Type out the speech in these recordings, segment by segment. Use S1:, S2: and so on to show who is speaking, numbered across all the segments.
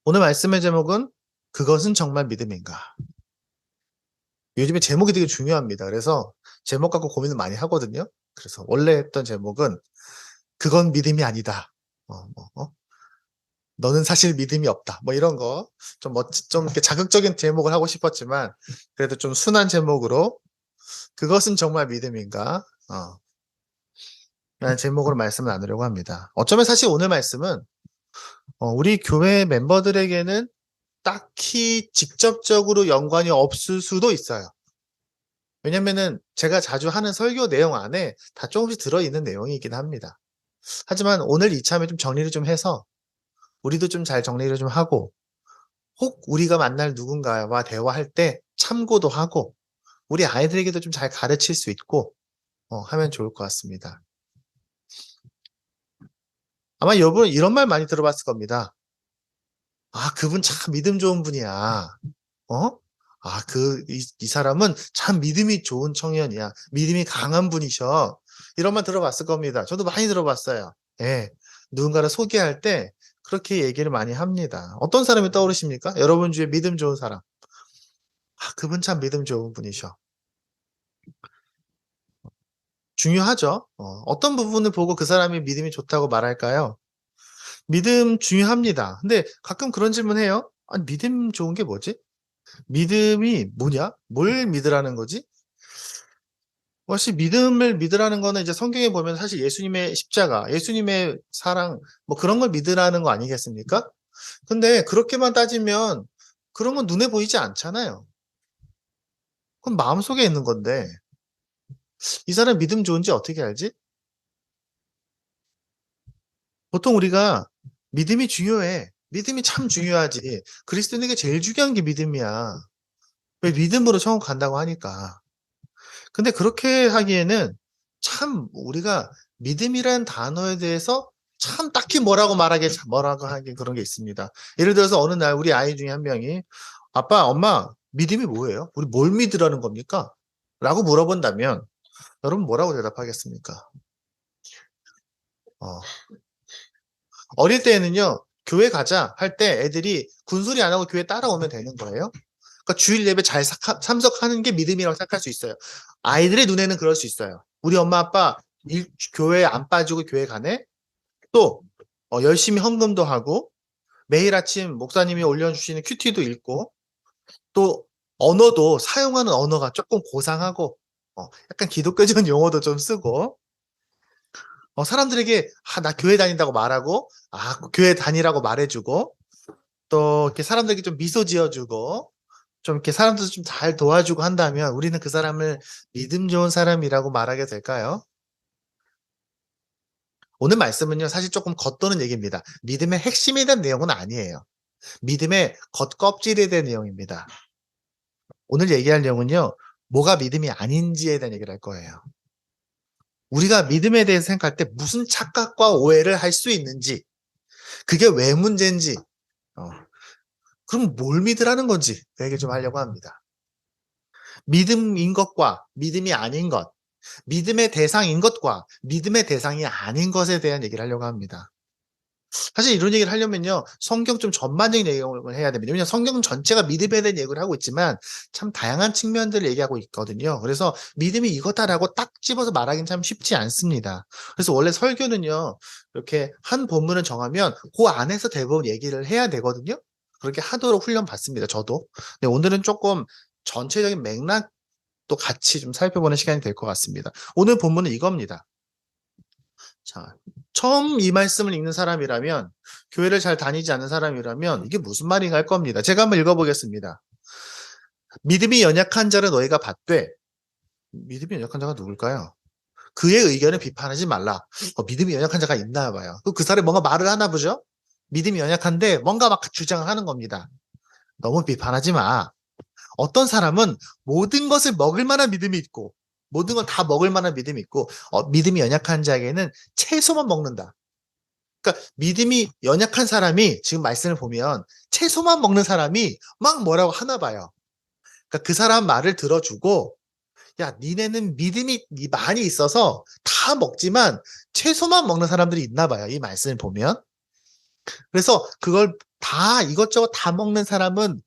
S1: 오늘 말씀의 제목은 그것은 정말 믿음인가? 요즘에 제목이 되게 중요합니다. 그래서 제목 갖고 고민을 많이 하거든요. 그래서 원래 했던 제목은 그건 믿음이 아니다. 어, 뭐, 어? 너는 사실 믿음이 없다. 뭐 이런 거 좀 좀 이렇게 자극적인 제목을 하고 싶었지만 그래도 좀 순한 제목으로 그것은 정말 믿음인가? 라는 제목으로 말씀을 나누려고 합니다. 어쩌면 사실 오늘 말씀은 우리 교회 멤버들에게는 딱히 직접적으로 연관이 없을 수도 있어요. 왜냐면은 제가 자주 하는 설교 내용 안에 다 조금씩 들어있는 내용이긴 합니다. 하지만 오늘 이참에 좀 정리를 좀 해서 우리도 좀 잘 정리를 좀 하고 혹 우리가 만날 누군가와 대화할 때 참고도 하고 우리 아이들에게도 좀 잘 가르칠 수 있고 하면 좋을 것 같습니다. 아마 여러분 이런 말 많이 들어봤을 겁니다. 아, 그분 참 믿음 좋은 분이야. 어? 아, 이 사람은 참 믿음이 좋은 청년이야. 믿음이 강한 분이셔. 이런 말 들어봤을 겁니다. 저도 많이 들어봤어요. 예. 누군가를 소개할 때 그렇게 얘기를 많이 합니다. 어떤 사람이 떠오르십니까? 여러분 중에 믿음 좋은 사람. 아, 그분 참 믿음 좋은 분이셔. 중요하죠. 어떤 부분을 보고 그 사람이 믿음이 좋다고 말할까요? 믿음 중요합니다. 근데 가끔 그런 질문 해요. 아니, 믿음 좋은 게 뭐지? 믿음이 뭐냐? 뭘 믿으라는 거지? 사실 믿음을 믿으라는 거는 이제 성경에 보면 사실 예수님의 십자가, 예수님의 사랑, 뭐 그런 걸 믿으라는 거 아니겠습니까? 근데 그렇게만 따지면 그런 건 눈에 보이지 않잖아요. 그건 마음속에 있는 건데 이 사람 믿음 좋은지 어떻게 알지? 보통 우리가 믿음이 중요해. 믿음이 참 중요하지. 그리스도인에게 제일 중요한 게 믿음이야. 왜 믿음으로 천국 간다고 하니까. 근데 그렇게 하기에는 참 우리가 믿음이라는 단어에 대해서 참 딱히 뭐라고 하기 그런 게 있습니다. 예를 들어서 어느 날 우리 아이 중에 한 명이 아빠, 엄마, 믿음이 뭐예요? 우리 뭘 믿으라는 겁니까? 라고 물어본다면 여러분 뭐라고 대답하겠습니까? 어, 어릴 때에는요, 교회 가자 할 때 애들이 군소리 안 하고 교회 따라오면 되는 거예요. 그러니까 주일 예배 잘 참석하는 게 믿음이라고 생각할 수 있어요. 아이들의 눈에는 그럴 수 있어요. 우리 엄마 아빠 교회 안 빠지고 교회 가네? 또 열심히 헌금도 하고 매일 아침 목사님이 올려주시는 큐티도 읽고 또 언어도 사용하는 언어가 조금 고상하고 약간 기독교적인 용어도 좀 쓰고 사람들에게 나 교회 다닌다고 말하고 교회 다니라고 말해주고 또 이렇게 사람들에게 좀 미소 지어주고 좀 이렇게 사람들 좀 잘 도와주고 한다면 우리는 그 사람을 믿음 좋은 사람이라고 말하게 될까요? 오늘 말씀은요, 사실 조금 겉도는 얘기입니다. 믿음의 핵심에 대한 내용은 아니에요. 믿음의 겉껍질에 대한 내용입니다. 오늘 얘기할 내용은요, 뭐가 믿음이 아닌지에 대한 얘기를 할 거예요. 우리가 믿음에 대해서 생각할 때 무슨 착각과 오해를 할 수 있는지, 그게 왜 문제인지, 어, 그럼 뭘 믿으라는 건지, 그 얘기 좀 하려고 합니다. 믿음인 것과 믿음이 아닌 것, 믿음의 대상인 것과 믿음의 대상이 아닌 것에 대한 얘기를 하려고 합니다. 사실 이런 얘기를 하려면요, 성경 좀 전반적인 내용을 해야 됩니다. 왜냐하면 성경 전체가 믿음에 대한 얘기를 하고 있지만 참 다양한 측면들을 얘기하고 있거든요. 그래서 믿음이 이거다라고 딱 집어서 말하기는 참 쉽지 않습니다. 그래서 원래 설교는요, 이렇게 한 본문을 정하면 그 안에서 대부분 얘기를 해야 되거든요. 그렇게 하도록 훈련 받습니다. 저도. 근데 오늘은 조금 전체적인 맥락도 같이 좀 살펴보는 시간이 될 것 같습니다. 오늘 본문은 이겁니다. 자, 처음 이 말씀을 읽는 사람이라면, 교회를 잘 다니지 않는 사람이라면, 이게 무슨 말인가 할 겁니다. 제가 한번 읽어보겠습니다. 믿음이 연약한 자를 너희가 받되, 믿음이 연약한 자가 누굴까요? 그의 의견을 비판하지 말라. 믿음이 연약한 자가 있나 봐요. 그 사람이 뭔가 말을 하나 보죠? 믿음이 연약한데 뭔가 막 주장을 하는 겁니다. 너무 비판하지 마. 어떤 사람은 모든 것을 먹을 만한 믿음이 있고, 모든 걸 다 먹을 만한 믿음이 있고, 믿음이 연약한 자에게는 채소만 먹는다. 그러니까 믿음이 연약한 사람이 지금 말씀을 보면 채소만 먹는 사람이 막 뭐라고 하나 봐요. 그러니까 그 사람 말을 들어주고 야, 니네는 믿음이 많이 있어서 다 먹지만 채소만 먹는 사람들이 있나 봐요. 이 말씀을 보면. 그래서 그걸 다 이것저것 다 먹는 사람은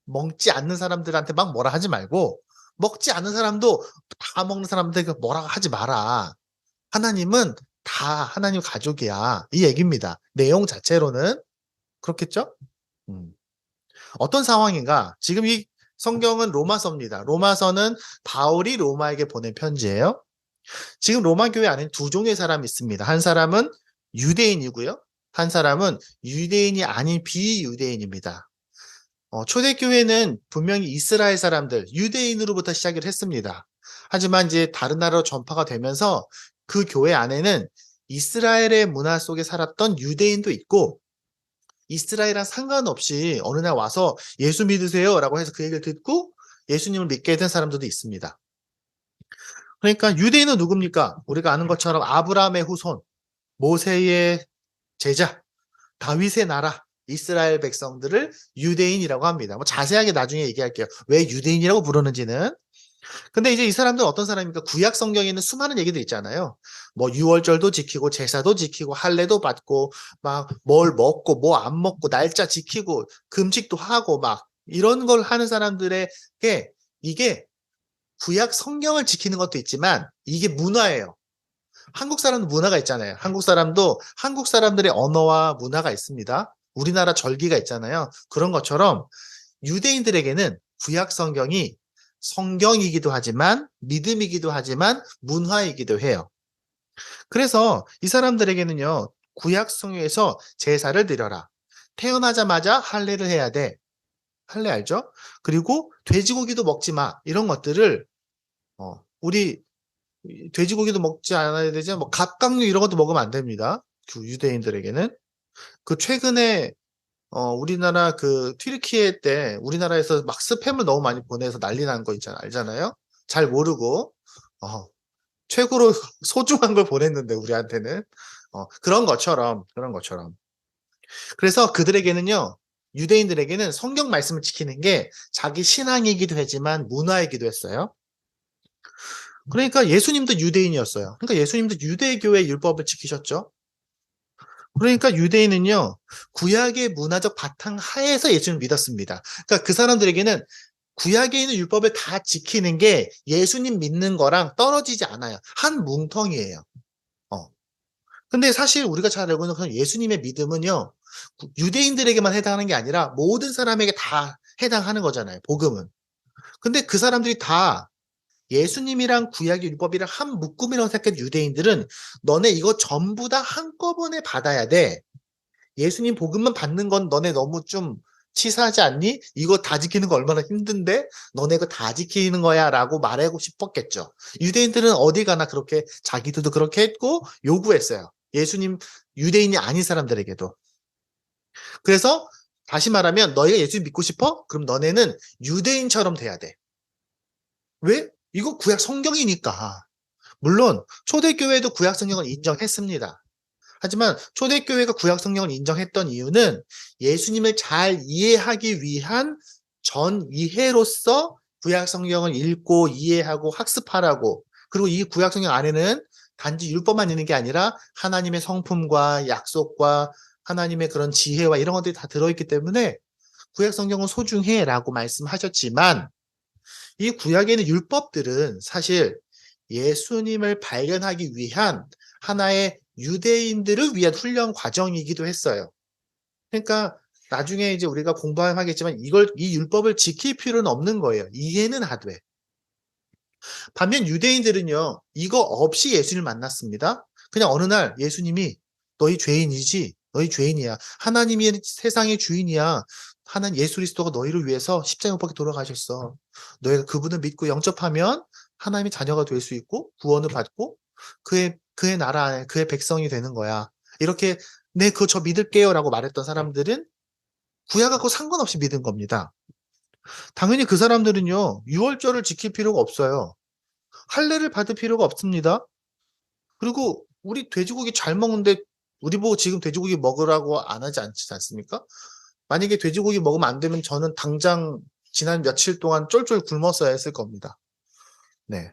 S1: 먹지 않는 사람들한테 막 뭐라 하지 말고, 먹지 않는 사람도 다 먹는 사람들에게 뭐라 하지 마라. 하나님은 다 하나님 가족이야. 이 얘기입니다. 내용 자체로는. 그렇겠죠? 음. 어떤 상황인가? 지금 이 성경은 로마서입니다. 로마서는 바울이 로마에게 보낸 편지예요. 지금 로마 교회 안에 두 종의 사람이 있습니다. 한 사람은 유대인이고요. 한 사람은 유대인이 아닌 비유대인입니다. 초대교회는 분명히 이스라엘 사람들, 유대인으로부터 시작을 했습니다. 하지만 이제 다른 나라로 전파가 되면서 그 교회 안에는 이스라엘의 문화 속에 살았던 유대인도 있고, 이스라엘이랑 상관없이 어느 날 와서 예수 믿으세요 라고 해서 그 얘기를 듣고 예수님을 믿게 된 사람들도 있습니다. 그러니까 유대인은 누굽니까? 우리가 아는 것처럼 아브라함의 후손, 모세의 제자, 다윗의 나라, 이스라엘 백성들을 유대인이라고 합니다. 뭐 자세하게 나중에 얘기할게요. 왜 유대인이라고 부르는지는. 근데 이제 이 사람들은 어떤 사람입니까? 구약 성경에는 수많은 얘기들 있잖아요. 뭐 유월절도 지키고 제사도 지키고 할례도 받고 막 뭘 먹고 뭐 안 먹고 날짜 지키고 금식도 하고 막 이런 걸 하는 사람들에게 이게 구약 성경을 지키는 것도 있지만 이게 문화예요. 한국 사람도 문화가 있잖아요. 한국 사람도 한국 사람들의 언어와 문화가 있습니다. 우리나라 절기가 있잖아요. 그런 것처럼 유대인들에게는 구약 성경이 성경이기도 하지만 믿음이기도 하지만 문화이기도 해요. 그래서 이 사람들에게는요. 구약 성경에서 제사를 드려라. 태어나자마자 할례를 해야 돼. 할례 알죠? 그리고 돼지고기도 먹지 마. 이런 것들을 우리 돼지고기도 먹지 않아야 되지, 뭐 갑각류 이런 것도 먹으면 안 됩니다. 그 유대인들에게는. 그 최근에 우리나라 그 튀르키예 때 우리나라에서 막 스팸을 너무 많이 보내서 난리 난 거 있잖아, 알잖아요. 잘 모르고 최고로 소중한 걸 보냈는데 우리한테는 그런 것처럼. 그래서 그들에게는요, 유대인들에게는 성경 말씀을 지키는 게 자기 신앙이기도 하지만 문화이기도 했어요. 그러니까 예수님도 유대인이었어요. 그러니까 예수님도 유대교의 율법을 지키셨죠. 그러니까 유대인은요, 구약의 문화적 바탕 하에서 예수님을 믿었습니다. 그러니까 그 사람들에게는 구약에 있는 율법을 다 지키는 게 예수님 믿는 거랑 떨어지지 않아요. 한 뭉텅이에요. 근데 사실 우리가 잘 알고 있는 그런 예수님의 믿음은요, 유대인들에게만 해당하는 게 아니라 모든 사람에게 다 해당하는 거잖아요, 복음은. 근데 그 사람들이 다 예수님이랑 구약의 율법이랑 한 묶음이라고 생각한 유대인들은 너네 이거 전부 다 한꺼번에 받아야 돼. 예수님 복음만 받는 건 너네 너무 좀 치사하지 않니? 이거 다 지키는 거 얼마나 힘든데? 너네 이거 다 지키는 거야 라고 말하고 싶었겠죠. 유대인들은 어디 가나 그렇게 자기들도 그렇게 했고 요구했어요. 예수님 유대인이 아닌 사람들에게도. 그래서 다시 말하면 너희가 예수님 믿고 싶어? 그럼 너네는 유대인처럼 돼야 돼. 왜? 이거 구약 성경이니까. 물론 초대교회도 구약 성경을 인정했습니다. 하지만 초대교회가 구약 성경을 인정했던 이유는 예수님을 잘 이해하기 위한 전 이해로서 구약 성경을 읽고 이해하고 학습하라고, 그리고 이 구약 성경 안에는 단지 율법만 있는 게 아니라 하나님의 성품과 약속과 하나님의 그런 지혜와 이런 것들이 다 들어있기 때문에 구약 성경은 소중해라고 말씀하셨지만 이 구약에 있는 율법들은 사실 예수님을 발견하기 위한 하나의 유대인들을 위한 훈련 과정이기도 했어요. 그러니까 나중에 이제 우리가 공부하면 하겠지만 이 율법을 지킬 필요는 없는 거예요. 이해는 하되. 반면 유대인들은요, 이거 없이 예수님을 만났습니다. 그냥 어느 날 예수님이 너희 죄인이지? 너희 죄인이야. 하나님이 세상의 주인이야. 하나님 예수 그리스도가 너희를 위해서 십자가에 못 박혀 돌아가셨어. 너희가 그분을 믿고 영접하면 하나님의 자녀가 될 수 있고 구원을 받고 그의 나라 안에 그의 백성이 되는 거야. 이렇게 네, 그거 저 믿을게요라고 말했던 사람들은 구약하고 상관없이 믿은 겁니다. 당연히 그 사람들은요, 유월절을 지킬 필요가 없어요. 할례를 받을 필요가 없습니다. 그리고 우리 돼지고기 잘 먹는데 우리 보고 지금 돼지고기 먹으라고 안 하지 않지 않습니까? 만약에 돼지고기 먹으면 안 되면 저는 당장 지난 며칠 동안 쫄쫄 굶었어야 했을 겁니다. 네.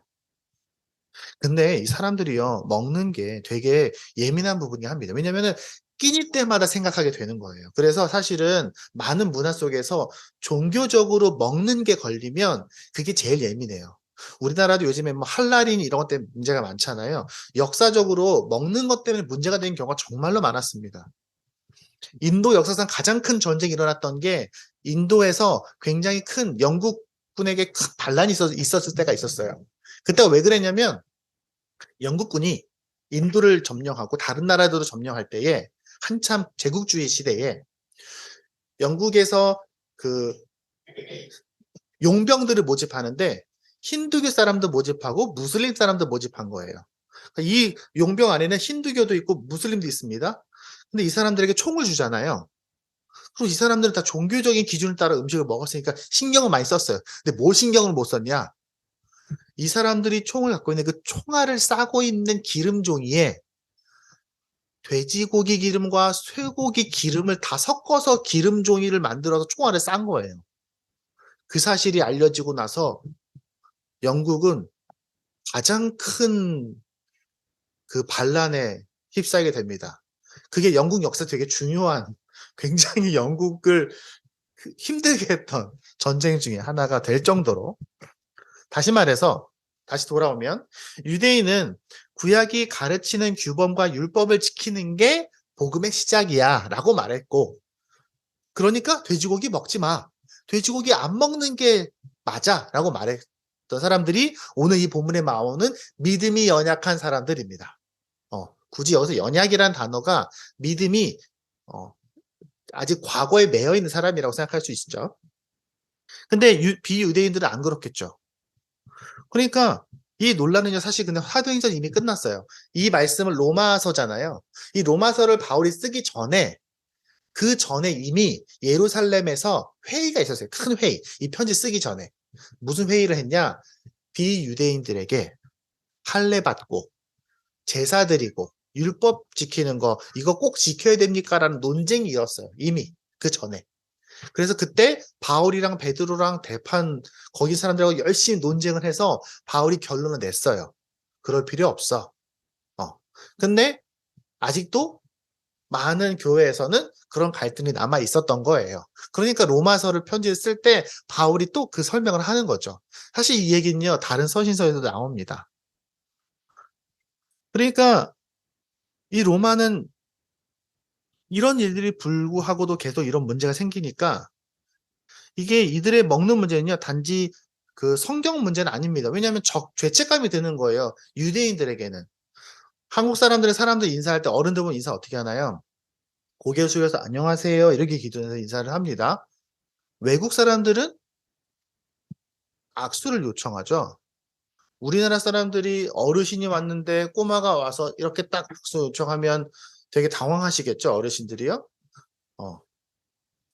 S1: 근데 이 사람들이요, 먹는 게 되게 예민한 부분이 합니다. 왜냐면은 끼니 때마다 생각하게 되는 거예요. 그래서 사실은 많은 문화 속에서 종교적으로 먹는 게 걸리면 그게 제일 예민해요. 우리나라도 요즘에 뭐 할랄인 이런 것 때문에 문제가 많잖아요. 역사적으로 먹는 것 때문에 문제가 된 경우가 정말로 많았습니다. 인도 역사상 가장 큰 전쟁이 일어났던 게 인도에서 굉장히 큰 영국군에게 큰 반란이 있었을 때가 있었어요. 그때가 왜 그랬냐면 영국군이 인도를 점령하고 다른 나라들도 점령할 때에 한참 제국주의 시대에 영국에서 그 용병들을 모집하는데 힌두교 사람도 모집하고 무슬림 사람도 모집한 거예요. 이 용병 안에는 힌두교도 있고 무슬림도 있습니다. 근데 이 사람들에게 총을 주잖아요. 그리고 이 사람들은 다 종교적인 기준을 따라 음식을 먹었으니까 신경을 많이 썼어요. 근데 뭘 신경을 못 썼냐? 이 사람들이 총을 갖고 있는 그 총알을 싸고 있는 기름 종이에 돼지고기 기름과 쇠고기 기름을 다 섞어서 기름 종이를 만들어서 총알을 싼 거예요. 그 사실이 알려지고 나서 영국은 가장 큰 그 반란에 휩싸이게 됩니다. 그게 영국 역사에 되게 중요한 굉장히 영국을 힘들게 했던 전쟁 중에 하나가 될 정도로 다시 말해서 다시 돌아오면 유대인은 구약이 가르치는 규범과 율법을 지키는 게 복음의 시작이야 라고 말했고 그러니까 돼지고기 먹지 마. 돼지고기 안 먹는 게 맞아 라고 말했던 사람들이 오늘 이 본문에 나오는 믿음이 연약한 사람들입니다. 굳이 여기서 연약이라는 단어가 믿음이 아직 과거에 매여 있는 사람이라고 생각할 수 있죠. 근데 비유대인들은 안 그렇겠죠. 그러니까 이 논란은요 사실 근데 사도행전 이미 끝났어요. 이 말씀은 로마서잖아요. 이 로마서를 바울이 쓰기 전에 그 전에 이미 예루살렘에서 회의가 있었어요. 큰 회의. 이 편지 쓰기 전에 무슨 회의를 했냐? 비유대인들에게 할례 받고 제사 드리고 율법 지키는 거 이거 꼭 지켜야 됩니까? 라는 논쟁이 일었어요. 이미 그 전에. 그래서 그때 바울이랑 베드로랑 대판 거기 사람들하고 열심히 논쟁을 해서 바울이 결론을 냈어요. 그럴 필요 없어. 근데 아직도 많은 교회에서는 그런 갈등이 남아 있었던 거예요. 그러니까 로마서를 편지를 쓸 때 바울이 또 그 설명을 하는 거죠. 사실 이 얘기는요 다른 서신서에도 나옵니다. 그러니까 이 로마는 이런 일들이 불구하고도 계속 이런 문제가 생기니까 이게 이들의 먹는 문제는요 단지 그 성경 문제는 아닙니다. 왜냐하면 죄책감이 드는 거예요. 유대인들에게는. 한국 사람들 인사할 때 어른들 보면 인사 어떻게 하나요? 고개 숙여서 안녕하세요 이렇게 기도해서 인사를 합니다. 외국 사람들은 악수를 요청하죠. 우리나라 사람들이 어르신이 왔는데 꼬마가 와서 이렇게 딱 악수 요청하면 되게 당황하시겠죠, 어르신들이요? 어.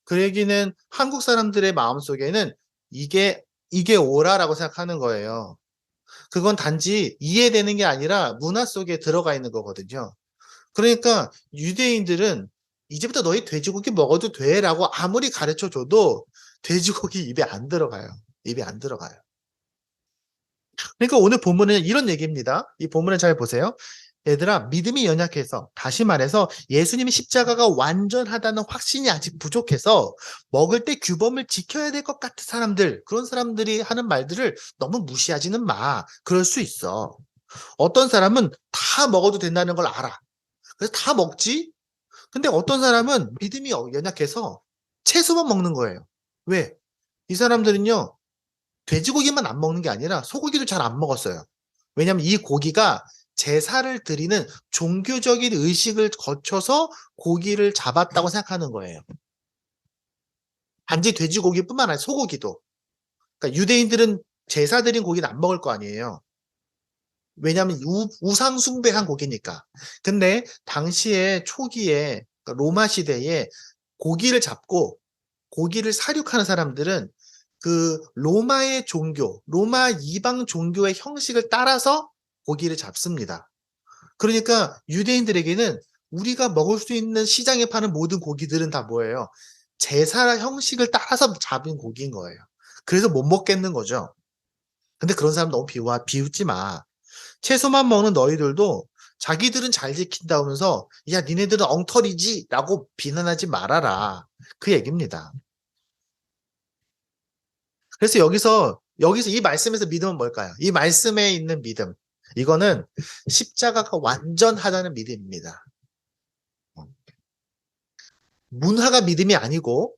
S1: 그 얘기는 한국 사람들의 마음속에는 이게 오라라고 생각하는 거예요. 그건 단지 이해되는 게 아니라 문화 속에 들어가 있는 거거든요. 그러니까 유대인들은 이제부터 너희 돼지고기 먹어도 돼라고 아무리 가르쳐 줘도 돼지고기 입에 안 들어가요. 입에 안 들어가요. 그러니까 오늘 본문은 이런 얘기입니다. 이 본문을 잘 보세요. 얘들아, 믿음이 연약해서, 다시 말해서 예수님의 십자가가 완전하다는 확신이 아직 부족해서 먹을 때 규범을 지켜야 될 것 같은 사람들, 그런 사람들이 하는 말들을 너무 무시하지는 마. 그럴 수 있어. 어떤 사람은 다 먹어도 된다는 걸 알아. 그래서 다 먹지? 근데 어떤 사람은 믿음이 연약해서 채소만 먹는 거예요. 왜? 이 사람들은요, 돼지고기만 안 먹는 게 아니라 소고기도 잘 안 먹었어요. 왜냐하면 이 고기가 제사를 드리는 종교적인 의식을 거쳐서 고기를 잡았다고 생각하는 거예요. 단지 돼지고기뿐만 아니라 소고기도. 그러니까 유대인들은 제사 드린 고기는 안 먹을 거 아니에요. 왜냐하면 우상 숭배한 고기니까. 근데 당시에 초기에 그러니까 로마 시대에 고기를 잡고 고기를 사육하는 사람들은 그 로마의 종교, 로마 이방 종교의 형식을 따라서 고기를 잡습니다. 그러니까 유대인들에게는 우리가 먹을 수 있는 시장에 파는 모든 고기들은 다 뭐예요? 제사 형식을 따라서 잡은 고기인 거예요. 그래서 못 먹겠는 거죠. 근데 그런 사람 너무 비웃지 마. 채소만 먹는 너희들도 자기들은 잘 지킨다면서 야 니네들은 엉터리지 라고 비난하지 말아라. 그 얘기입니다. 그래서 여기서 이 말씀에서 믿음은 뭘까요? 이 말씀에 있는 믿음. 이거는 십자가가 완전하다는 믿음입니다. 문화가 믿음이 아니고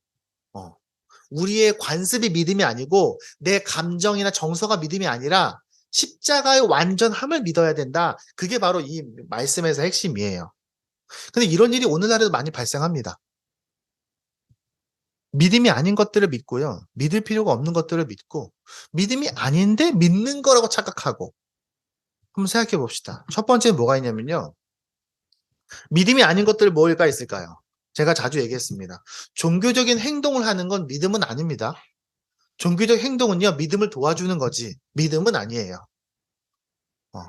S1: 우리의 관습이 믿음이 아니고 내 감정이나 정서가 믿음이 아니라 십자가의 완전함을 믿어야 된다. 그게 바로 이 말씀에서 핵심이에요. 근데 이런 일이 오늘날에도 많이 발생합니다. 믿음이 아닌 것들을 믿고요. 믿을 필요가 없는 것들을 믿고 믿음이 아닌데 믿는 거라고 착각하고 한번 생각해 봅시다. 첫 번째는 뭐가 있냐면요. 믿음이 아닌 것들 뭐가 있을까요? 제가 자주 얘기했습니다. 종교적인 행동을 하는 건 믿음은 아닙니다. 종교적 행동은요, 믿음을 도와주는 거지, 믿음은 아니에요. 어.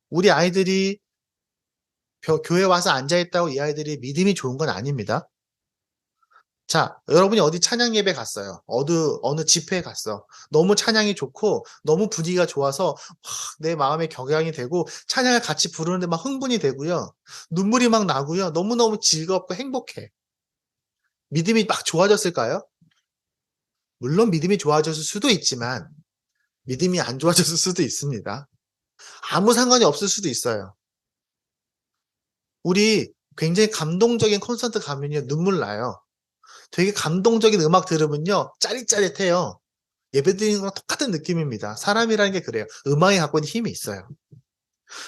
S1: 우리 아이들이 교회 와서 앉아있다고 이 아이들이 믿음이 좋은 건 아닙니다. 자, 여러분이 어디 찬양 예배 갔어요. 어느 집회에 갔어. 너무 찬양이 좋고, 너무 분위기가 좋아서, 내 마음에 격양이 되고, 찬양을 같이 부르는데 막 흥분이 되고요. 눈물이 막 나고요. 너무너무 즐겁고 행복해. 믿음이 막 좋아졌을까요? 물론 믿음이 좋아졌을 수도 있지만, 믿음이 안 좋아졌을 수도 있습니다. 아무 상관이 없을 수도 있어요. 우리 굉장히 감동적인 콘서트 가면요, 눈물 나요. 되게 감동적인 음악 들으면요, 짜릿짜릿해요. 예배드리는 거랑 똑같은 느낌입니다. 사람이라는 게 그래요. 음악이 갖고 있는 힘이 있어요.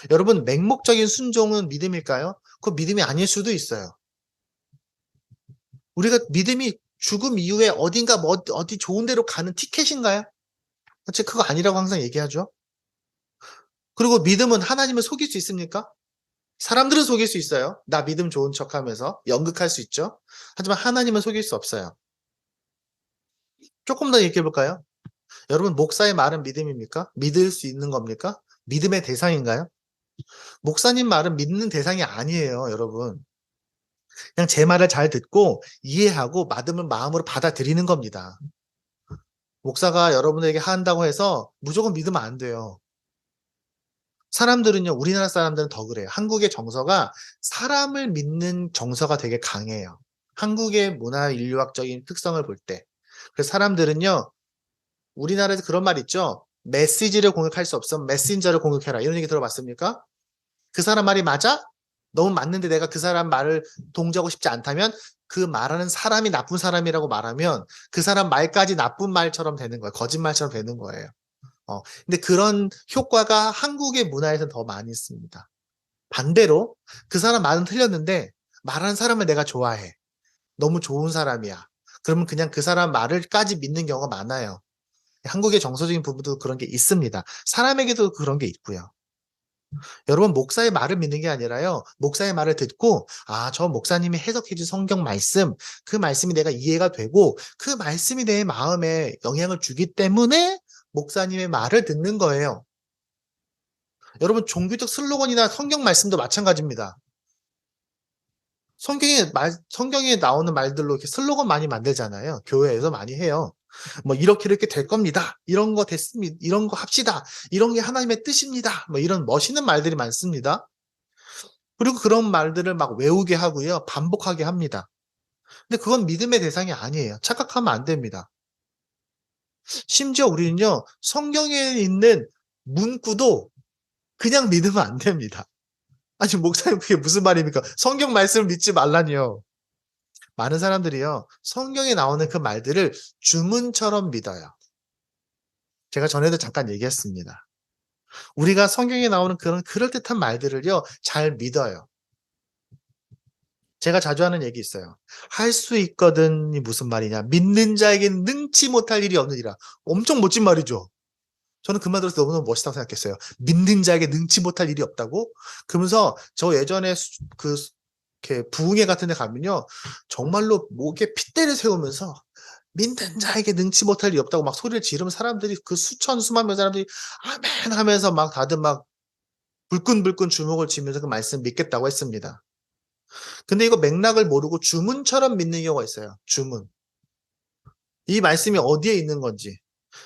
S1: 여러분, 맹목적인 순종은 믿음일까요? 그거 믿음이 아닐 수도 있어요. 우리가 믿음이 죽음 이후에 어딘가 어디 좋은 데로 가는 티켓인가요? 그렇지, 그거 아니라고 항상 얘기하죠. 그리고 믿음은 하나님을 속일 수 있습니까? 사람들은 속일 수 있어요. 나 믿음 좋은 척 하면서 연극할 수 있죠. 하지만 하나님은 속일 수 없어요. 조금 더 얘기해 볼까요? 여러분, 목사의 말은 믿음입니까? 믿을 수 있는 겁니까? 믿음의 대상인가요? 목사님 말은 믿는 대상이 아니에요, 여러분. 그냥 제 말을 잘 듣고 이해하고 믿음을 마음으로 받아들이는 겁니다. 목사가 여러분에게 한다고 해서 무조건 믿으면 안 돼요. 사람들은요, 우리나라 사람들은 더 그래요. 한국의 정서가 사람을 믿는 정서가 되게 강해요. 한국의 문화 인류학적인 특성을 볼 때. 그래서 사람들은요, 우리나라에서 그런 말 있죠. 메시지를 공격할 수 없으면 메신저를 공격해라. 이런 얘기 들어봤습니까? 그 사람 말이 맞아? 너무 맞는데 내가 그 사람 말을 동조하고 싶지 않다면 그 말하는 사람이 나쁜 사람이라고 말하면 그 사람 말까지 나쁜 말처럼 되는 거예요. 거짓말처럼 되는 거예요. 근데 그런 효과가 한국의 문화에서는 더 많이 있습니다. 반대로 그 사람 말은 틀렸는데 말하는 사람을 내가 좋아해. 너무 좋은 사람이야. 그러면 그냥 그 사람 말을까지 믿는 경우가 많아요. 한국의 정서적인 부분도 그런 게 있습니다. 사람에게도 그런 게 있고요. 여러분, 목사의 말을 믿는 게 아니라요. 목사의 말을 듣고 저 목사님이 해석해 준 성경 말씀, 그 말씀이 내가 이해가 되고 그 말씀이 내 마음에 영향을 주기 때문에 목사님의 말을 듣는 거예요. 여러분, 종교적 슬로건이나 성경 말씀도 마찬가지입니다. 성경에 나오는 말들로 이렇게 슬로건 많이 만들잖아요. 교회에서 많이 해요. 뭐 이렇게 될 겁니다. 이런 거 됐습니다. 이런 거 합시다. 이런 게 하나님의 뜻입니다. 뭐 이런 멋있는 말들이 많습니다. 그리고 그런 말들을 막 외우게 하고요. 반복하게 합니다. 근데 그건 믿음의 대상이 아니에요. 착각하면 안 됩니다. 심지어 우리는요. 성경에 있는 문구도 그냥 믿으면 안 됩니다. 아니 목사님 그게 무슨 말입니까? 성경 말씀을 믿지 말라니요. 많은 사람들이요. 성경에 나오는 그 말들을 주문처럼 믿어요. 제가 전에도 잠깐 얘기했습니다. 우리가 성경에 나오는 그런 그럴듯한 말들을요. 잘 믿어요. 제가 자주 하는 얘기 있어요. 할 수 있거든이 무슨 말이냐. 믿는 자에게는 능치 못할 일이 없느니라. 엄청 멋진 말이죠. 저는 그 말 들어서 너무너무 멋있다고 생각했어요. 믿는 자에게 능치 못할 일이 없다고? 그러면서 저 예전에 이렇게 부흥회 같은 데 가면요. 정말로 목에 핏대를 세우면서 믿는 자에게 능치 못할 일이 없다고 막 소리를 지르면 사람들이 그 수천 수만 명 사람들이 아멘 하면서 막 다들 막 불끈불끈 주먹을 쥐면서 그 말씀 믿겠다고 했습니다. 근데 이거 맥락을 모르고 주문처럼 믿는 경우가 있어요. 주문. 이 말씀이 어디에 있는 건지.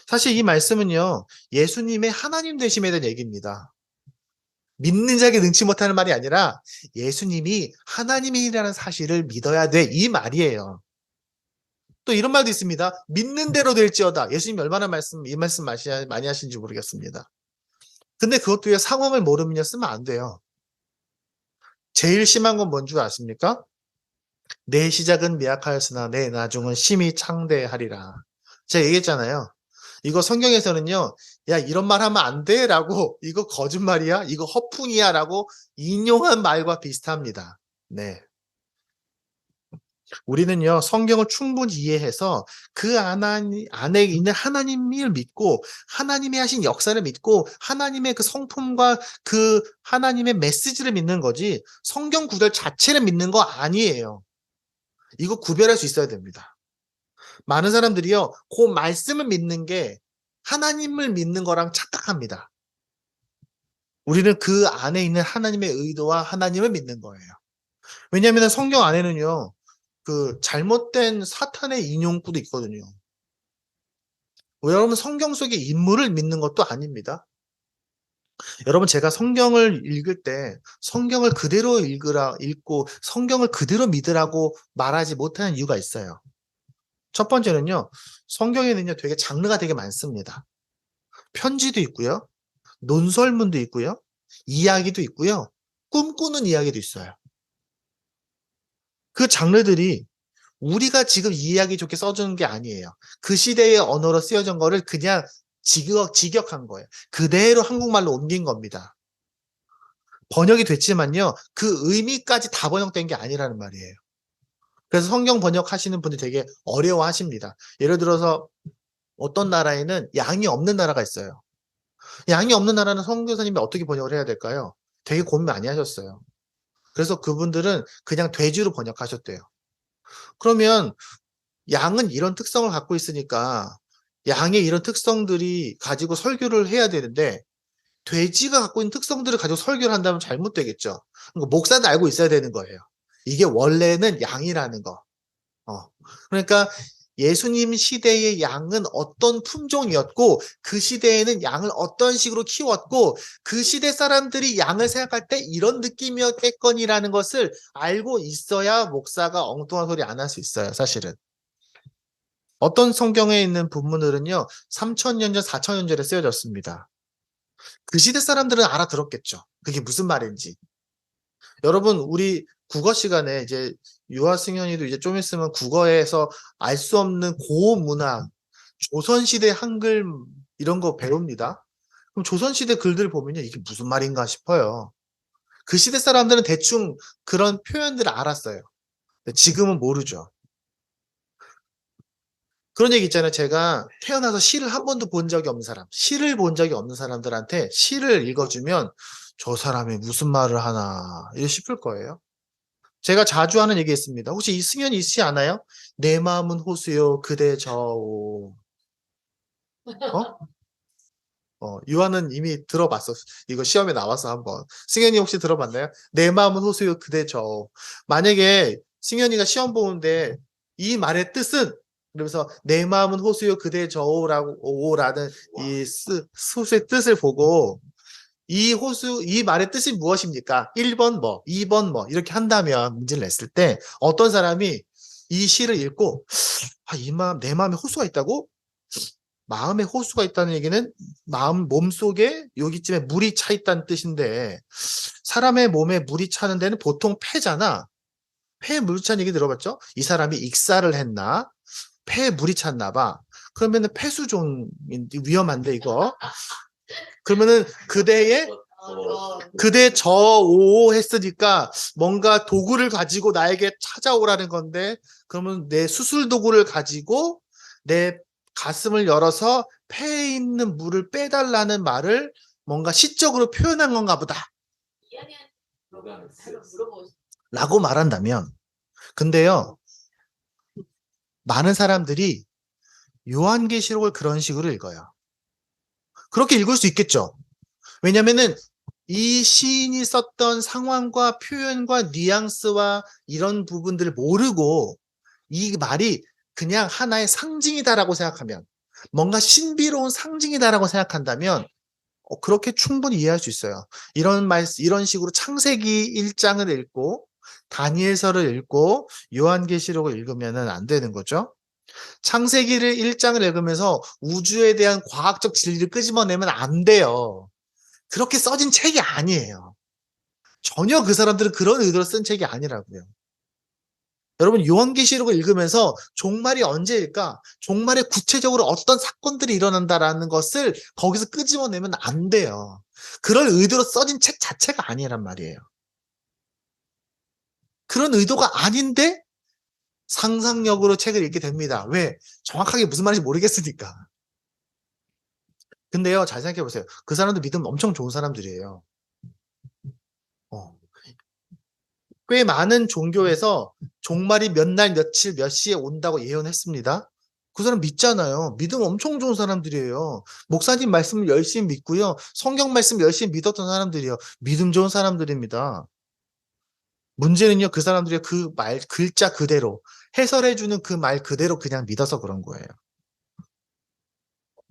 S1: 사실 이 말씀은요. 예수님의 하나님 되심에 대한 얘기입니다. 믿는 자에게 능치 못하는 말이 아니라 예수님이 하나님이라는 사실을 믿어야 돼. 이 말이에요. 또 이런 말도 있습니다. 믿는 대로 될지어다. 예수님이 얼마나 이 말씀 많이 하신지 모르겠습니다. 근데 그것도요, 상황을 모르면 쓰면 안 돼요. 제일 심한 건 뭔 줄 아십니까? 내 시작은 미약하였으나 내 나중은 심히 창대하리라. 제가 얘기했잖아요. 이거 성경에서는요, 야, 이런 말 하면 안 돼? 라고, 이거 거짓말이야? 이거 허풍이야? 라고 인용한 말과 비슷합니다. 네. 우리는요, 성경을 충분히 이해해서 그 안에 있는 하나님을 믿고, 하나님이 하신 역사를 믿고, 하나님의 그 성품과 그 하나님의 메시지를 믿는 거지, 성경 구절 자체를 믿는 거 아니에요. 이거 구별할 수 있어야 됩니다. 많은 사람들이요, 그 말씀을 믿는 게 하나님을 믿는 거랑 착각합니다. 우리는 그 안에 있는 하나님의 의도와 하나님을 믿는 거예요. 왜냐하면 성경 안에는요, 그 잘못된 사탄의 인용구도 있거든요. 여러분 성경 속의 인물을 믿는 것도 아닙니다. 여러분 제가 성경을 읽을 때 성경을 그대로 읽고 성경을 그대로 믿으라고 말하지 못하는 이유가 있어요. 첫 번째는요. 성경에는요 되게 장르가 되게 많습니다. 편지도 있고요. 논설문도 있고요. 이야기도 있고요. 꿈꾸는 이야기도 있어요. 그 장르들이 우리가 지금 이해하기 좋게 써주는 게 아니에요. 그 시대의 언어로 쓰여진 거를 그냥 직역한 거예요. 그대로 한국말로 옮긴 겁니다. 번역이 됐지만요. 그 의미까지 다 번역된 게 아니라는 말이에요. 그래서 성경 번역하시는 분들이 되게 어려워하십니다. 예를 들어서 어떤 나라에는 양이 없는 나라가 있어요. 양이 없는 나라는 선교사님이 어떻게 번역을 해야 될까요? 되게 고민 많이 하셨어요. 그래서 그분들은 그냥 돼지로 번역하셨대요. 그러면 양은 이런 특성을 갖고 있으니까 양의 이런 특성들이 가지고 설교를 해야 되는데 돼지가 갖고 있는 특성들을 가지고 설교를 한다면 잘못되겠죠. 그러니까 목사도 알고 있어야 되는 거예요. 이게 원래는 양이라는 거. 그러니까 예수님 시대의 양은 어떤 품종이었고 그 시대에는 양을 어떤 식으로 키웠고 그 시대 사람들이 양을 생각할 때 이런 느낌이었겠거니라는 것을 알고 있어야 목사가 엉뚱한 소리 안 할 수 있어요. 사실은. 어떤 성경에 있는 본문들은요. 3000년 전, 4000년 전에 쓰여졌습니다. 그 시대 사람들은 알아들었겠죠. 그게 무슨 말인지. 여러분 우리 국어 시간에 이제 유아 승현이도 이제 좀 있으면 국어에서 알 수 없는 고문학, 조선시대 한글 이런 거 배웁니다. 그럼 조선시대 글들 보면요. 이게 무슨 말인가 싶어요. 그 시대 사람들은 대충 그런 표현들을 알았어요. 지금은 모르죠. 그런 얘기 있잖아요. 제가 태어나서 시를 한 번도 본 적이 없는 사람, 시를 본 적이 없는 사람들한테 시를 읽어주면 저 사람이 무슨 말을 하나 이렇게 싶을 거예요. 제가 자주 하는 얘기 있습니다. 혹시 이 승연이 있지 않아요? 내 마음은 호수요 그대 저오. 유아는 이미 들어봤어. 이거 시험에 나와서 한번. 승현이 혹시 들어봤나요? 내 마음은 호수요 그대 저오. 만약에 승현이가 시험 보는데 이 말의 뜻은 그러면서 내 마음은 호수요 그대 저오라는 이 호수의 뜻을 보고 이 말의 뜻이 무엇입니까? 1번 뭐, 2번 뭐, 이렇게 한다면 문제를 냈을 때 어떤 사람이 이 시를 읽고, 내 마음에 호수가 있다고? 마음에 호수가 있다는 얘기는 몸속에 여기쯤에 물이 차 있다는 뜻인데, 사람의 몸에 물이 차는 데는 보통 폐잖아. 폐에 물이 찬 얘기 들어봤죠? 이 사람이 익사를 했나? 폐에 물이 찼나 봐. 그러면은 폐수종 위험한데 이거. 그러면은 그대 저오 했으니까 뭔가 도구를 가지고 나에게 찾아오라는 건데 그러면 내 수술 도구를 가지고 내 가슴을 열어서 폐에 있는 물을 빼달라는 말을 뭔가 시적으로 표현한 건가 보다 라고 말한다면 근데요 많은 사람들이 요한계시록을 그런 식으로 읽어요. 그렇게 읽을 수 있겠죠. 왜냐면은 이 시인이 썼던 상황과 표현과 뉘앙스와 이런 부분들을 모르고 이 말이 그냥 하나의 상징이다라고 생각하면 뭔가 신비로운 상징이다라고 생각한다면 그렇게 충분히 이해할 수 있어요. 이런 식으로 창세기 1장을 읽고 다니엘서를 읽고 요한계시록을 읽으면은 안 되는 거죠. 창세기를 1장을 읽으면서 우주에 대한 과학적 진리를 끄집어내면 안 돼요. 그렇게 써진 책이 아니에요. 전혀 그 사람들은 그런 의도로 쓴 책이 아니라고요. 여러분 요한계시록을 읽으면서 종말이 언제일까? 종말에 구체적으로 어떤 사건들이 일어난다라는 것을 거기서 끄집어내면 안 돼요. 그럴 의도로 써진 책 자체가 아니란 말이에요. 그런 의도가 아닌데 상상력으로 책을 읽게 됩니다. 왜? 정확하게 무슨 말인지 모르겠으니까. 근데요, 잘 생각해 보세요. 그 사람들 믿음 엄청 좋은 사람들이에요. 어. 꽤 많은 종교에서 종말이 몇 날, 며칠, 몇 시에 온다고 예언했습니다. 그 사람 믿잖아요. 믿음 엄청 좋은 사람들이에요. 목사님 말씀을 열심히 믿고요. 성경 말씀 열심히 믿었던 사람들이에요. 믿음 좋은 사람들입니다. 문제는요, 그 사람들이 그 말, 글자 그대로, 해설해주는 그 말 그대로 그냥 믿어서 그런 거예요.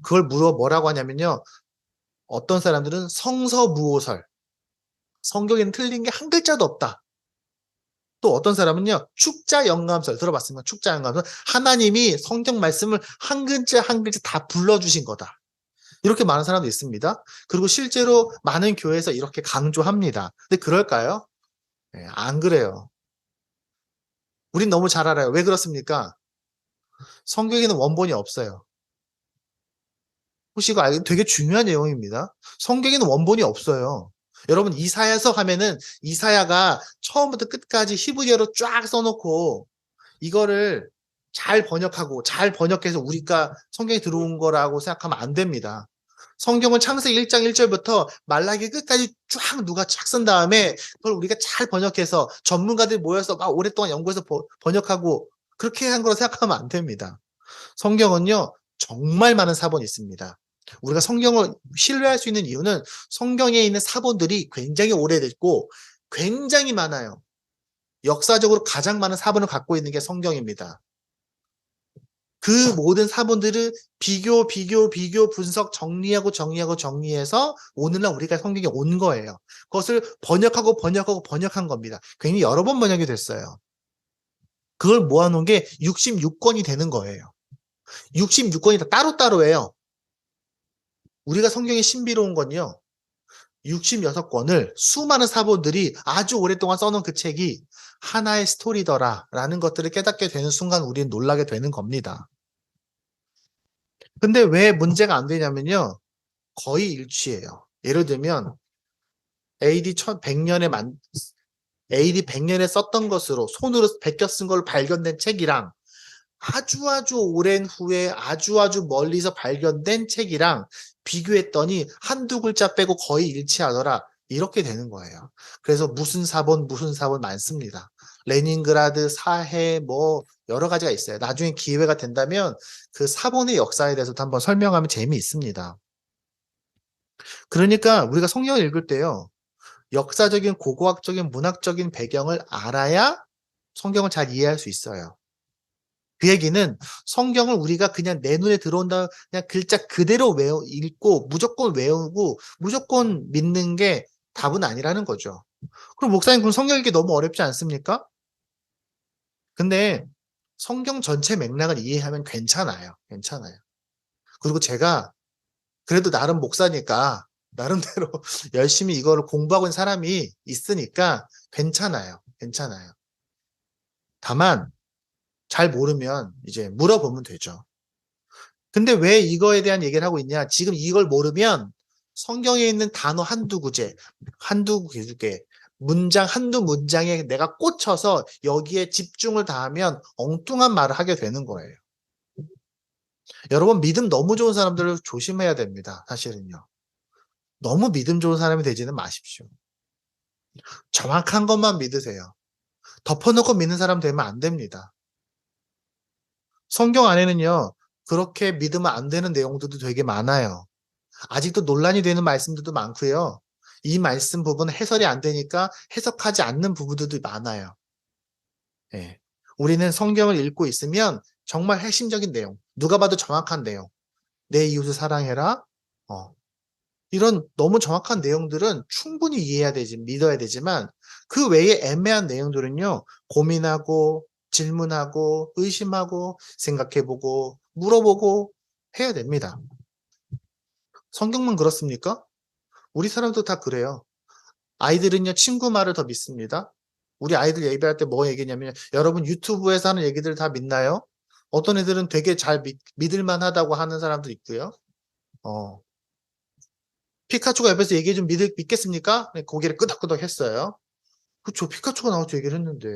S1: 그걸 뭐라고 하냐면요. 어떤 사람들은 성서무오설, 성경에는 틀린 게 한 글자도 없다. 또 어떤 사람은요, 축자영감설 들어봤습니까? 축자영감설. 하나님이 성경 말씀을 한 글자 한 글자 다 불러주신 거다. 이렇게 많은 사람도 있습니다. 그리고 실제로 많은 교회에서 이렇게 강조합니다. 근데 그럴까요? 네, 안 그래요. 우린 너무 잘 알아요. 왜 그렇습니까? 성경에는 원본이 없어요. 혹시 이거 알기 되게 중요한 내용입니다. 성경에는 원본이 없어요. 여러분 이사야서 하면은 이사야가 처음부터 끝까지 히브리어로 쫙 써놓고 이거를 잘 번역하고 잘 번역해서 우리가 성경에 들어온 거라고 생각하면 안 됩니다. 성경은 창세기 1장 1절부터 말라기 끝까지 쫙 누가 쫙 쓴 다음에 그걸 우리가 잘 번역해서 전문가들이 모여서 막 오랫동안 연구해서 번역하고 그렇게 한 거로 생각하면 안 됩니다. 성경은요, 정말 많은 사본이 있습니다. 우리가 성경을 신뢰할 수 있는 이유는 성경에 있는 사본들이 굉장히 오래됐고 굉장히 많아요. 역사적으로 가장 많은 사본을 갖고 있는 게 성경입니다. 그 모든 사본들을 비교, 분석, 정리해서 오늘날 우리가 성경에 온 거예요. 그것을 번역한 겁니다. 괜히 여러 번 번역이 됐어요. 그걸 모아놓은 게 66권이 되는 거예요. 66권이 다 따로따로예요. 우리가 성경이 신비로운 건요. 66권을 수많은 사본들이 아주 오랫동안 써놓은 그 책이 하나의 스토리더라라는 것들을 깨닫게 되는 순간 우리는 놀라게 되는 겁니다. 근데 왜 문제가 안 되냐면요. 거의 일치예요. 예를 들면 AD 1100년에 AD 100년에 썼던 것으로 손으로 베껴 쓴 걸로 발견된 책이랑 아주 오랜 후에 아주 멀리서 발견된 책이랑 비교했더니 한두 글자 빼고 거의 일치하더라. 이렇게 되는 거예요. 그래서 무슨 사본 많습니다. 레닌그라드, 사해 뭐 여러 가지가 있어요. 나중에 기회가 된다면 그 사본의 역사에 대해서도 한번 설명하면 재미있습니다. 그러니까 우리가 성경을 읽을 때요. 역사적인 고고학적인 문학적인 배경을 알아야 성경을 잘 이해할 수 있어요. 그 얘기는 성경을 우리가 그냥 내 눈에 들어온다 그냥 글자 그대로 읽고 무조건 외우고 무조건 믿는 게 답은 아니라는 거죠. 그럼 목사님 그럼 성경 읽기 너무 어렵지 않습니까? 근데 성경 전체 맥락을 이해하면 괜찮아요. 괜찮아요. 그리고 제가 그래도 나름 목사니까 나름대로 열심히 이거를 공부하고 있는 사람이 있으니까 괜찮아요. 괜찮아요. 다만 잘 모르면 이제 물어보면 되죠. 근데 왜 이거에 대한 얘기를 하고 있냐? 지금 이걸 모르면 성경에 있는 단어 한두 개, 문장 한두 문장에 내가 꽂혀서 여기에 집중을 다하면 엉뚱한 말을 하게 되는 거예요. 여러분 믿음 너무 좋은 사람들을 조심해야 됩니다. 사실은요. 너무 믿음 좋은 사람이 되지는 마십시오. 정확한 것만 믿으세요. 덮어놓고 믿는 사람 되면 안 됩니다. 성경 안에는요. 그렇게 믿으면 안 되는 내용들도 되게 많아요. 아직도 논란이 되는 말씀들도 많고요. 이 말씀 부분은 해설이 안 되니까 해석하지 않는 부분들도 많아요. 예. 우리는 성경을 읽고 있으면 정말 핵심적인 내용, 누가 봐도 정확한 내용, 내 이웃을 사랑해라. 어. 이런 너무 정확한 내용들은 충분히 믿어야 되지만 그 외에 애매한 내용들은요, 고민하고 질문하고 의심하고 생각해보고 물어보고 해야 됩니다. 성경만 그렇습니까? 우리 사람도 다 그래요. 아이들은요, 친구 말을 더 믿습니다. 우리 아이들 예배할 때 뭐 얘기냐면, 여러분 유튜브에서 하는 얘기들 다 믿나요? 어떤 애들은 되게 잘 믿을만 하다고 하는 사람도 있고요. 피카츄가 옆에서 얘기해 좀 믿겠습니까? 네, 고개를 끄덕끄덕 했어요. 그쵸, 피카츄가 나와서 얘기를 했는데,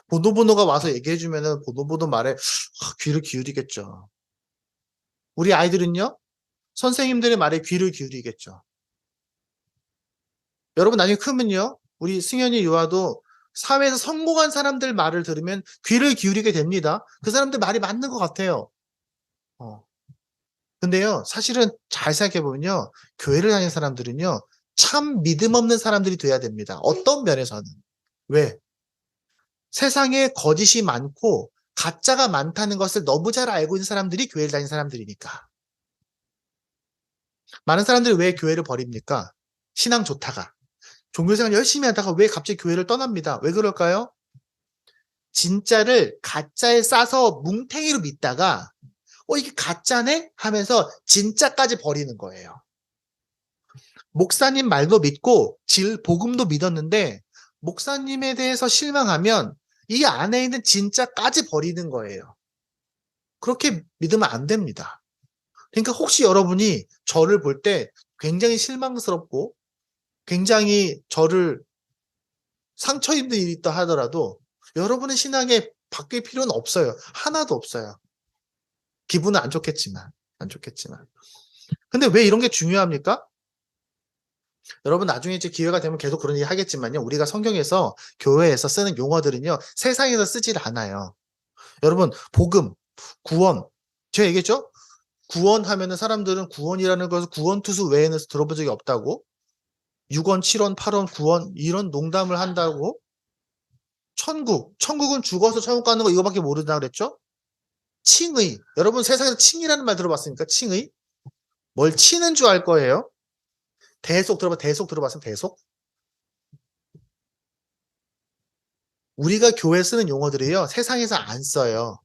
S1: 보노보노가 와서 얘기해 주면은 보노보노 말에 귀를 기울이겠죠. 우리 아이들은요, 선생님들의 말에 귀를 기울이겠죠. 여러분 나중에 크면요, 우리 승현이 유아도 사회에서 성공한 사람들 말을 들으면 귀를 기울이게 됩니다. 그 사람들 말이 맞는 것 같아요. 근데요, 사실은 잘 생각해보면요, 교회를 다니는 사람들은요, 참 믿음 없는 사람들이 돼야 됩니다. 어떤 면에서는. 왜? 세상에 거짓이 많고 가짜가 많다는 것을 너무 잘 알고 있는 사람들이 교회를 다니는 사람들이니까. 많은 사람들이 왜 교회를 버립니까? 신앙 좋다가. 종교생활 열심히 하다가 왜 갑자기 교회를 떠납니다. 왜 그럴까요? 진짜를 가짜에 싸서 뭉탱이로 믿다가 이게 가짜네? 하면서 진짜까지 버리는 거예요. 목사님 말도 믿고 복음도 믿었는데 목사님에 대해서 실망하면 이 안에 있는 진짜까지 버리는 거예요. 그렇게 믿으면 안 됩니다. 그러니까 혹시 여러분이 저를 볼 때 굉장히 실망스럽고 굉장히 저를 상처 입는 일이 있다 하더라도 여러분의 신앙에 바뀔 필요는 없어요. 하나도 없어요. 기분은 안 좋겠지만. 근데 왜 이런 게 중요합니까? 여러분 나중에 이제 기회가 되면 계속 그런 얘기 하겠지만요. 우리가 성경에서 교회에서 쓰는 용어들은요. 세상에서 쓰질 않아요. 여러분 복음, 구원. 제가 얘기했죠? 구원하면은 사람들은 구원이라는 것을 구원투수 외에는 들어본 적이 없다고. 6원, 7원, 8원, 9원 이런 농담을 한다고. 천국은 죽어서 천국 가는 거 이거밖에 모른다 그랬죠? 칭의. 여러분 세상에서 칭이라는 말 들어봤습니까? 칭의. 뭘 치는 줄 알 거예요. 대속 들어봤으면 대속? 우리가 교회에 쓰는 용어들이요. 세상에서 안 써요.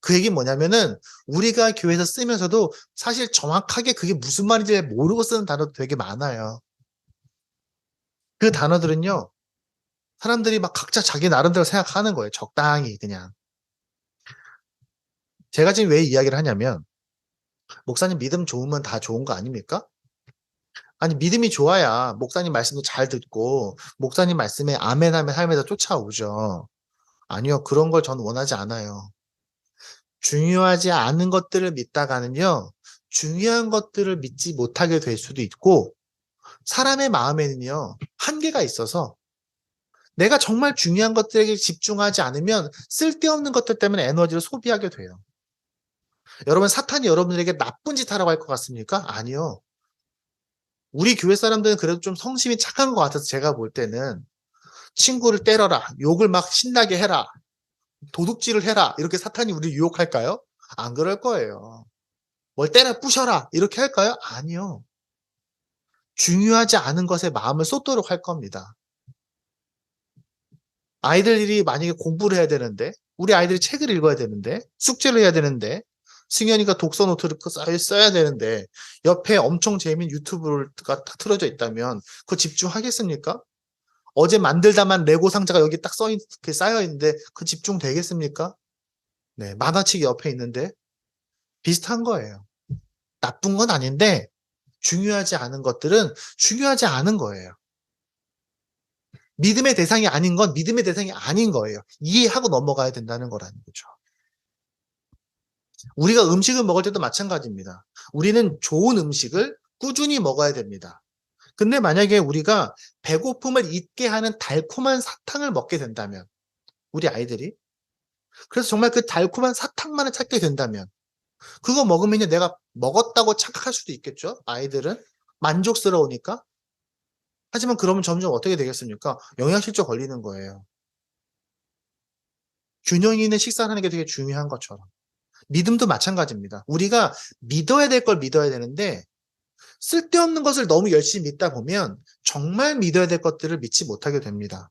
S1: 그 얘기는 뭐냐면은 우리가 교회에서 쓰면서도 사실 정확하게 그게 무슨 말인지 모르고 쓰는 단어도 되게 많아요. 그 단어들은요. 사람들이 막 각자 자기 나름대로 생각하는 거예요. 적당히 그냥. 제가 지금 왜 이야기를 하냐면 목사님 믿음 좋으면 다 좋은 거 아닙니까? 아니 믿음이 좋아야 목사님 말씀도 잘 듣고 목사님 말씀에 아멘하면 삶에서 쫓아오죠. 아니요. 그런 걸 저는 원하지 않아요. 중요하지 않은 것들을 믿다가는요. 중요한 것들을 믿지 못하게 될 수도 있고 사람의 마음에는요. 한계가 있어서 내가 정말 중요한 것들에게 집중하지 않으면 쓸데없는 것들 때문에 에너지를 소비하게 돼요. 여러분 사탄이 여러분들에게 나쁜 짓 하라고 할 것 같습니까? 아니요. 우리 교회 사람들은 그래도 좀 성심이 착한 것 같아서 제가 볼 때는 친구를 때려라, 욕을 막 신나게 해라, 도둑질을 해라 이렇게 사탄이 우리를 유혹할까요? 안 그럴 거예요. 뭘 때려 부셔라 이렇게 할까요? 아니요. 중요하지 않은 것에 마음을 쏟도록 할 겁니다. 아이들이 만약에 공부를 해야 되는데 우리 아이들이 책을 읽어야 되는데 숙제를 해야 되는데 승현이가 독서 노트를 써야 되는데 옆에 엄청 재미있는 유튜브가 딱 틀어져 있다면 그거 집중하겠습니까? 어제 만들다만 레고 상자가 여기 딱 쌓여 있는데 그 집중 되겠습니까? 네, 만화책이 옆에 있는데 비슷한 거예요. 나쁜 건 아닌데 중요하지 않은 것들은 중요하지 않은 거예요. 믿음의 대상이 아닌 건 믿음의 대상이 아닌 거예요. 이해하고 넘어가야 된다는 거라는 거죠. 우리가 음식을 먹을 때도 마찬가지입니다. 우리는 좋은 음식을 꾸준히 먹어야 됩니다. 근데 만약에 우리가 배고픔을 잊게 하는 달콤한 사탕을 먹게 된다면, 우리 아이들이, 그래서 정말 그 달콤한 사탕만을 찾게 된다면, 그거 먹으면 내가 먹었다고 착각할 수도 있겠죠? 아이들은 만족스러우니까. 하지만 그러면 점점 어떻게 되겠습니까? 영양실조 걸리는 거예요. 균형 있는 식사를 하는 게 되게 중요한 것처럼. 믿음도 마찬가지입니다. 우리가 믿어야 될 걸 믿어야 되는데 쓸데없는 것을 너무 열심히 믿다 보면 정말 믿어야 될 것들을 믿지 못하게 됩니다.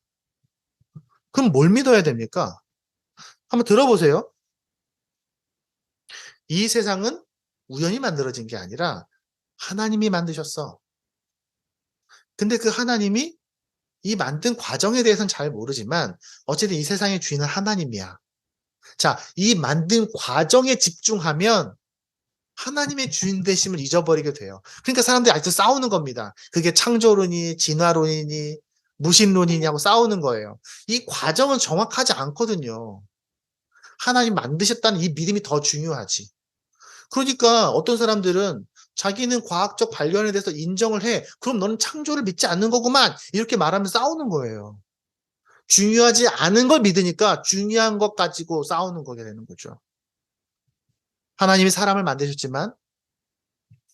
S1: 그럼 뭘 믿어야 됩니까? 한번 들어보세요. 이 세상은 우연히 만들어진 게 아니라 하나님이 만드셨어. 근데 그 하나님이 이 만든 과정에 대해서는 잘 모르지만 어쨌든 이 세상의 주인은 하나님이야. 자, 이 만든 과정에 집중하면 하나님의 주인 되심을 잊어버리게 돼요. 그러니까 사람들이 아직도 싸우는 겁니다. 그게 창조론이, 진화론이니, 무신론이냐고 싸우는 거예요. 이 과정은 정확하지 않거든요. 하나님 만드셨다는 이 믿음이 더 중요하지. 그러니까 어떤 사람들은 자기는 과학적 발견에 대해서 인정을 해. 그럼 너는 창조를 믿지 않는 거구만. 이렇게 말하면 싸우는 거예요. 중요하지 않은 걸 믿으니까 중요한 것 가지고 싸우는 거게 되는 거죠. 하나님이 사람을 만드셨지만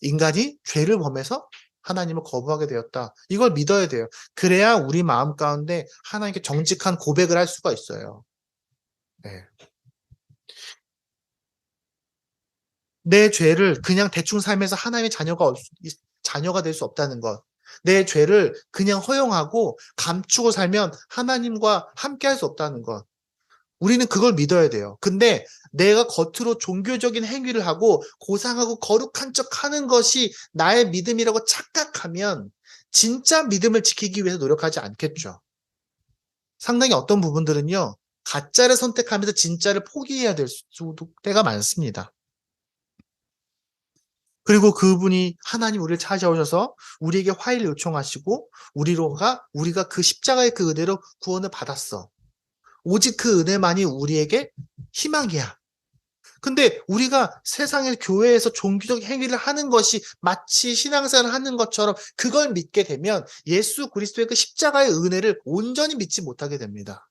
S1: 인간이 죄를 범해서 하나님을 거부하게 되었다. 이걸 믿어야 돼요. 그래야 우리 마음 가운데 하나님께 정직한 고백을 할 수가 있어요. 네. 내 죄를 그냥 대충 살면서 하나님의 자녀가 될 수 없다는 것. 내 죄를 그냥 허용하고 감추고 살면 하나님과 함께 할 수 없다는 것. 우리는 그걸 믿어야 돼요. 근데 내가 겉으로 종교적인 행위를 하고 고상하고 거룩한 척 하는 것이 나의 믿음이라고 착각하면 진짜 믿음을 지키기 위해서 노력하지 않겠죠. 상당히 어떤 부분들은요, 가짜를 선택하면서 진짜를 포기해야 될 때가 많습니다. 그리고 그분이 하나님 우리를 찾아오셔서 우리에게 화해를 요청하시고 우리가 그 십자가의 그 은혜로 구원을 받았어. 오직 그 은혜만이 우리에게 희망이야. 근데 우리가 세상의 교회에서 종교적 행위를 하는 것이 마치 신앙생활을 하는 것처럼 그걸 믿게 되면 예수 그리스도의 그 십자가의 은혜를 온전히 믿지 못하게 됩니다.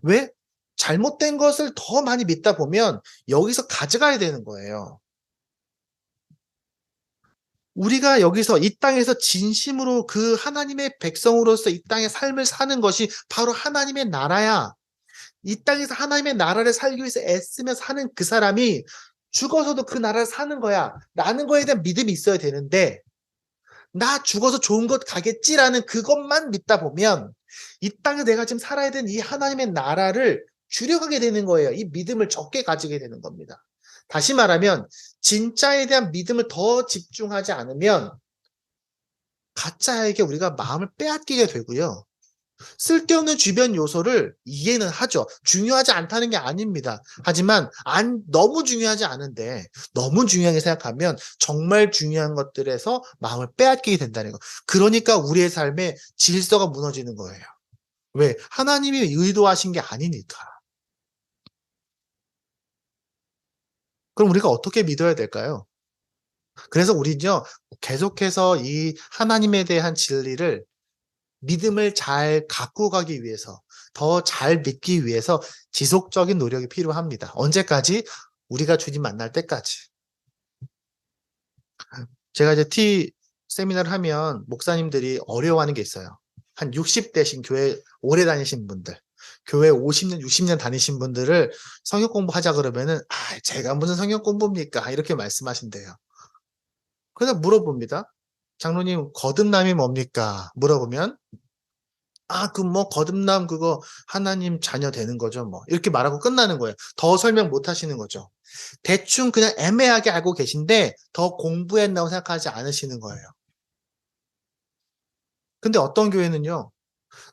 S1: 왜? 잘못된 것을 더 많이 믿다 보면 여기서 가져가야 되는 거예요. 우리가 여기서 이 땅에서 진심으로 그 하나님의 백성으로서 이 땅의 삶을 사는 것이 바로 하나님의 나라야. 이 땅에서 하나님의 나라를 살기 위해서 애쓰며 사는 그 사람이 죽어서도 그 나라를 사는 거야. 라는 거에 대한 믿음이 있어야 되는데, 나 죽어서 좋은 곳 가겠지라는 그것만 믿다 보면, 이 땅에 내가 지금 살아야 되는 이 하나님의 나라를 줄여가게 되는 거예요. 이 믿음을 적게 가지게 되는 겁니다. 다시 말하면, 진짜에 대한 믿음을 더 집중하지 않으면, 가짜에게 우리가 마음을 빼앗기게 되고요. 쓸데없는 주변 요소를 이해는 하죠. 중요하지 않다는 게 아닙니다. 하지만 너무 중요하지 않은데 너무 중요하게 생각하면 정말 중요한 것들에서 마음을 빼앗기게 된다는 거. 그러니까 우리의 삶에 질서가 무너지는 거예요. 왜? 하나님이 의도하신 게 아니니까. 그럼 우리가 어떻게 믿어야 될까요? 그래서 우리는요, 계속해서 이 하나님에 대한 진리를 믿음을 잘 갖고 가기 위해서, 더 잘 믿기 위해서 지속적인 노력이 필요합니다. 언제까지? 우리가 주님 만날 때까지. 제가 이제 세미나를 하면 목사님들이 어려워하는 게 있어요. 한 60대신 교회 오래 다니신 분들, 교회 50년, 60년 다니신 분들을 성경 공부하자 그러면은, 제가 무슨 성경 공부입니까? 이렇게 말씀하신대요. 그래서 물어봅니다. 장로님, 거듭남이 뭡니까? 물어보면, 거듭남 그거 하나님 자녀 되는 거죠, 뭐. 이렇게 말하고 끝나는 거예요. 더 설명 못 하시는 거죠. 대충 그냥 애매하게 알고 계신데 더 공부했다고 생각하지 않으시는 거예요. 근데 어떤 교회는요,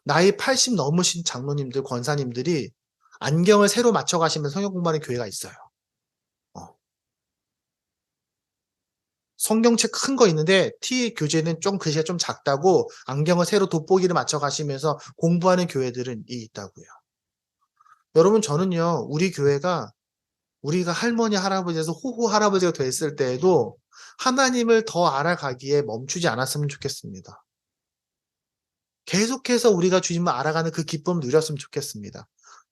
S1: 나이 80 넘으신 장로님들, 권사님들이 안경을 새로 맞춰 가시면서 성경 공부하는 교회가 있어요. 어. 성경책 큰 거 있는데 교재는 좀 글씨가 좀 작다고 안경을 새로 돋보기를 맞춰 가시면서 공부하는 교회들은 있다고요. 여러분, 저는요, 우리가 할머니, 할아버지에서 호호 할아버지가 됐을 때에도 하나님을 더 알아가기에 멈추지 않았으면 좋겠습니다. 계속해서 우리가 주님을 알아가는 그 기쁨을 누렸으면 좋겠습니다.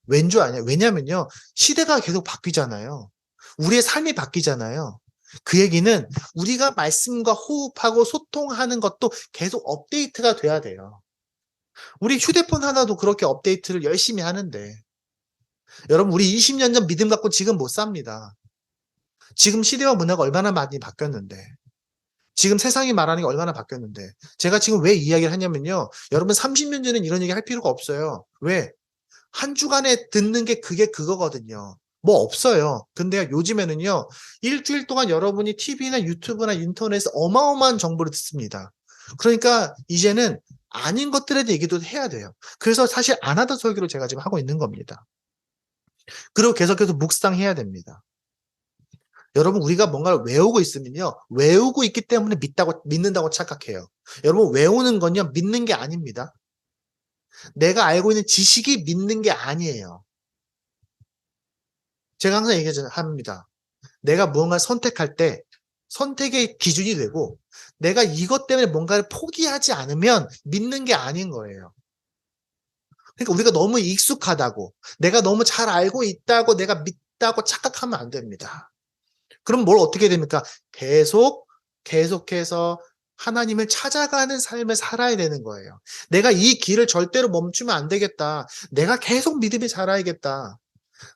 S1: 왠 줄 아냐? 왜냐면요, 시대가 계속 바뀌잖아요. 우리의 삶이 바뀌잖아요. 그 얘기는 우리가 말씀과 호흡하고 소통하는 것도 계속 업데이트가 돼야 돼요. 우리 휴대폰 하나도 그렇게 업데이트를 열심히 하는데, 여러분, 우리 20년 전 믿음 갖고 지금 못 삽니다. 지금 시대와 문화가 얼마나 많이 바뀌었는데, 지금 세상이 말하는 게 얼마나 바뀌었는데, 제가 지금 왜 이 이야기를 하냐면요. 여러분 30년 전엔 이런 얘기 할 필요가 없어요. 왜? 한 주간에 듣는 게 그게 그거거든요. 뭐 없어요. 근데 요즘에는요, 일주일 동안 여러분이 TV나 유튜브나 인터넷에 어마어마한 정보를 듣습니다. 그러니까 이제는 아닌 것들에 대해 얘기도 해야 돼요. 그래서 사실 안 하던 설교를 제가 지금 하고 있는 겁니다. 그리고 계속해서 묵상해야 됩니다. 여러분, 우리가 뭔가를 외우고 있으면요, 외우고 있기 때문에 믿는다고 착각해요. 여러분, 외우는 건요, 믿는 게 아닙니다. 내가 알고 있는 지식이 믿는 게 아니에요. 제가 항상 합니다. 내가 무언가를 선택할 때 선택의 기준이 되고 내가 이것 때문에 뭔가를 포기하지 않으면 믿는 게 아닌 거예요. 그러니까 우리가 너무 익숙하다고 내가 너무 잘 알고 있다고 내가 믿다고 착각하면 안 됩니다. 그럼 뭘 어떻게 됩니까? 계속해서 하나님을 찾아가는 삶을 살아야 되는 거예요. 내가 이 길을 절대로 멈추면 안 되겠다. 내가 계속 믿음이 자라야겠다.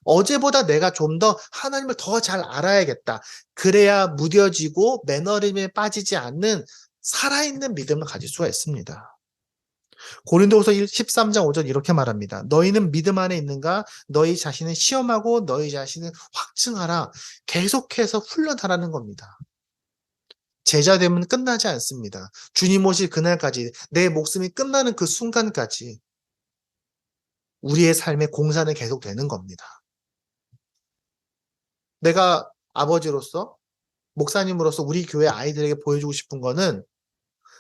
S1: 어제보다 내가 좀 더 하나님을 더 잘 알아야겠다. 그래야 무뎌지고 매너림에 빠지지 않는 살아있는 믿음을 가질 수가 있습니다. 고린도후서 13장 5절 이렇게 말합니다. 너희는 믿음 안에 있는가? 너희 자신을 시험하고 너희 자신을 확증하라. 계속해서 훈련하라는 겁니다. 제자 되면 끝나지 않습니다. 주님 오실 그날까지 내 목숨이 끝나는 그 순간까지 우리의 삶의 공사는 계속되는 겁니다. 내가 아버지로서 목사님으로서 우리 교회 아이들에게 보여주고 싶은 거는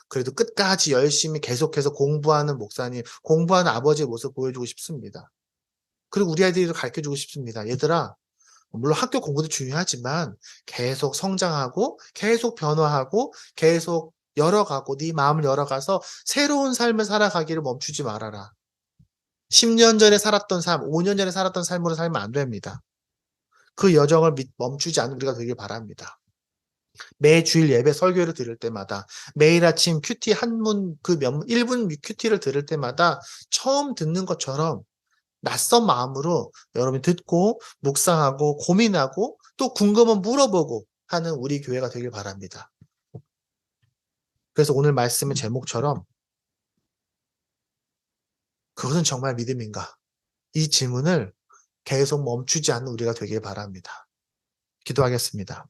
S1: 그래도 끝까지 열심히 계속해서 공부하는 목사님, 공부하는 아버지의 모습 보여주고 싶습니다. 그리고 우리 아이들도 가르쳐주고 싶습니다. 얘들아, 물론 학교 공부도 중요하지만 계속 성장하고 계속 변화하고 계속 열어가고 네 마음을 열어가서 새로운 삶을 살아가기를 멈추지 말아라. 10년 전에 살았던 삶, 5년 전에 살았던 삶으로 살면 안 됩니다. 그 여정을 멈추지 않는 우리가 되길 바랍니다. 매 주일 예배 설교를 들을 때마다 매일 아침 큐티 한문 1분 큐티를 들을 때마다 처음 듣는 것처럼 낯선 마음으로 여러분이 듣고 묵상하고 고민하고 또 궁금한 물어보고 하는 우리 교회가 되길 바랍니다. 그래서 오늘 말씀의 제목처럼 그것은 정말 믿음인가? 이 질문을 계속 멈추지 않는 우리가 되길 바랍니다. 기도하겠습니다.